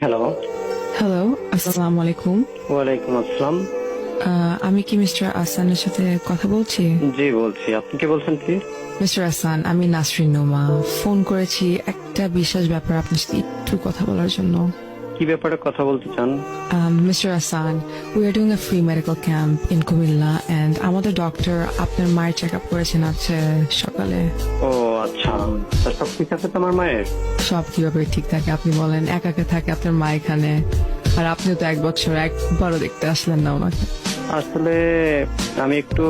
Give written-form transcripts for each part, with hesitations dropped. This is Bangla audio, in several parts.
হ্যালো। হ্যালো, আসসালামু আলাইকুম। ওয়ালাইকুম আসসালাম। আমি কি মিস্টার আহসানের সাথে কথা বলছি? জি বলছি, আপনি কে বলছেন কি? মিস্টার আহসান, আমি নাসরিন নোমা। ফোন করেছি একটা বিশেষ ব্যাপার আপনার সাথে একটু কথা বলার জন্য। কি ব্যাপারে কথা বলতে চান? Mister Ahsan, we are doing a free medical camp in Comilla and আমাদের ডক্টর আপনার মায়ের চেক আপ করেছেন আজকে সকালে। ও আচ্ছা, তা সব ঠিক আছে তোমার মায়ের? সব কিভাবে ঠিক থাকে আপনি বলেন? একা একা থাকে আপনার মা এখানে, আর আপনিও তো 1 বছর একবারও দেখতে আসলেন না ওনাকে। আসলে আমি একটু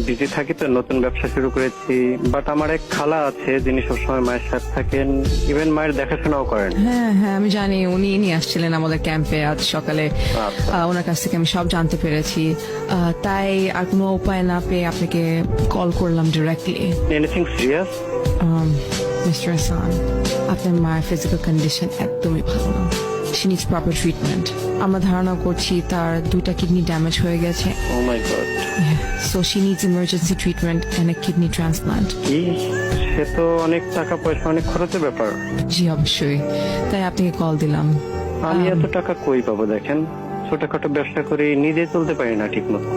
বিজি থাকি, তো নতুন ব্যবসা শুরু করেছি। বাট আমার এক খালা আছে যিনি সবসময় মায়ের সাথে থাকেন, ইভেন মায়ের দেখাশোনাও করেন। হ্যাঁ হ্যাঁ, আমি জানি উনি নিয়ে আসছিলেন আমাদের ক্যাম্পে আজ সকালে। আচ্ছা। ওনার কাছ থেকে আমি সব জানতে পেরেছি। তাই আর কোনো উপায় না পেয়ে আপনাকে কল করলাম directly. Anything serious? Mister Hasan, আপনার মায়ের ফিজিক্যাল কন্ডিশন একদমই ভালো না। She needs proper treatment. আমরা ধারণা করছি তার 2টা কিডনি ড্যামেজ হয়ে গেছে। Oh my god. So she needs emergency treatment and a kidney transplant. কি, সে তো অনেক টাকা পয়সা, অনেক খরচের ব্যাপার। জি অবশ্যই, তাই আপনাকে কল দিলাম। আমি এত টাকা কই পাবো? দেখেন, ছোটখাটো ব্যবসা করে নিজে চলতে পারি না ঠিক মতো।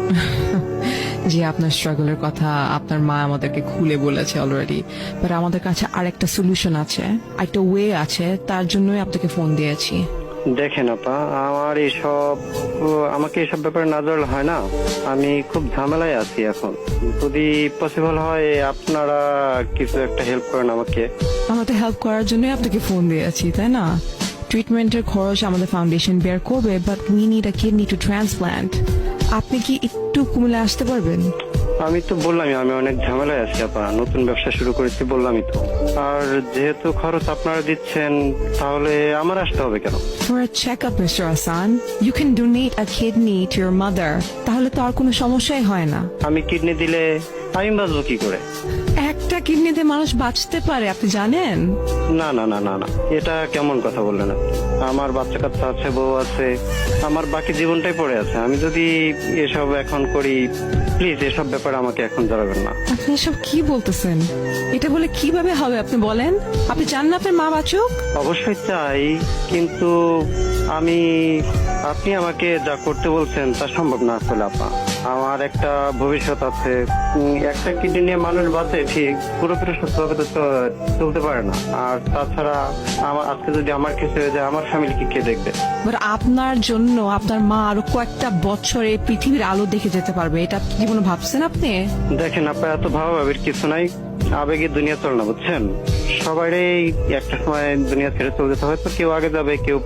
যে আপনার স্ট্রাগলের কথা আপনার মা আমাদেরকে খুলে বলেছে অলরেডি, বাট আমাদের কাছে আরেকটা সলিউশন আছে, একটা ওয়ে আছে, তার জন্যই আপনাকে ফোন দিয়েছি। দেখেন আপা, আমাকে এসব ব্যাপারে না জানলে হয় না। আমি খুব ঝামেলায় আছি এখন। যদি পসিবল হয় আপনারা কিছু একটা হেল্প করেন আমাকে। আমরা তো হেল্প করার জন্যই আপনাকে ফোন দিয়েছি, তাই না? ট্রিটমেন্টের খরচ আমাদের ফাউন্ডেশন বেয়ার করবে, but we need a kidney to transplant. আপনি কি একটু কুমিল্লা আসতে পারবেন? আমি তো বললামই আমি অনেক ঝামেলায় আছি আপা, নতুন ব্যবসা শুরু করেছি বললামই তো। আর যেহেতু খরচ আপনারা দিচ্ছেন, তাহলে আমার আসতে হবে কেন? For a checkup, Mr. Hassan, you can donate a kidney to your mother. তাহলে তো আর কোনো সমস্যাই হয় না। আমি কিডনি দিলে আমি বাঁচবো কি করে? একটা কিডনিতে মানুষ বাঁচতে পারে, আপনি জানেন? না না না না না, এটা কেমন কথা বললেন আপনি? আমার বাচ্চা কাচ্চা আছে, বউ আছে, আমার বাকি জীবনটাই পড়ে আছে। আমি যদি এসব এখন করি, প্লিজ এসব ব্যাপারে আমাকে এখন জানাবেন না। আপনি এসব কি বলতেছেন? এটা বলে কিভাবে হবে আপনি বলেন? আপনি চান না আপনার মা বাঁচুক? অবশ্যই চাই, কিন্তু আপনি আমাকে যা করতে বলছেন তা সম্ভব না আসলে আপা। আমার একটা ভবিষ্যৎ আছে। একটা কিডনি নিয়ে মানুষ বাঁচে ঠিক, পুরোপুরি সুস্থভাবে তো চলতে পারে না। আর তাছাড়া আজকে যদি আমার কিছু হয়ে যায়, আমার ফ্যামিলিকে কে দেখবে? বাট আপনার জন্য আপনার মা আরো কয়েকটা বছর এই পৃথিবীর আলো দেখে যেতে পারবে, এটা কি জীবনে ভাবছেন আপনি? দেখেন আপা, এত ভাবাভাবির কিছু নাই। আবেগে দুনিয়া চল না, বুঝছেন? সবারই একটা সময় দুনিয়া ছেড়ে চলে যেতে হয়, তো কেউ আগে যাবে, কেউ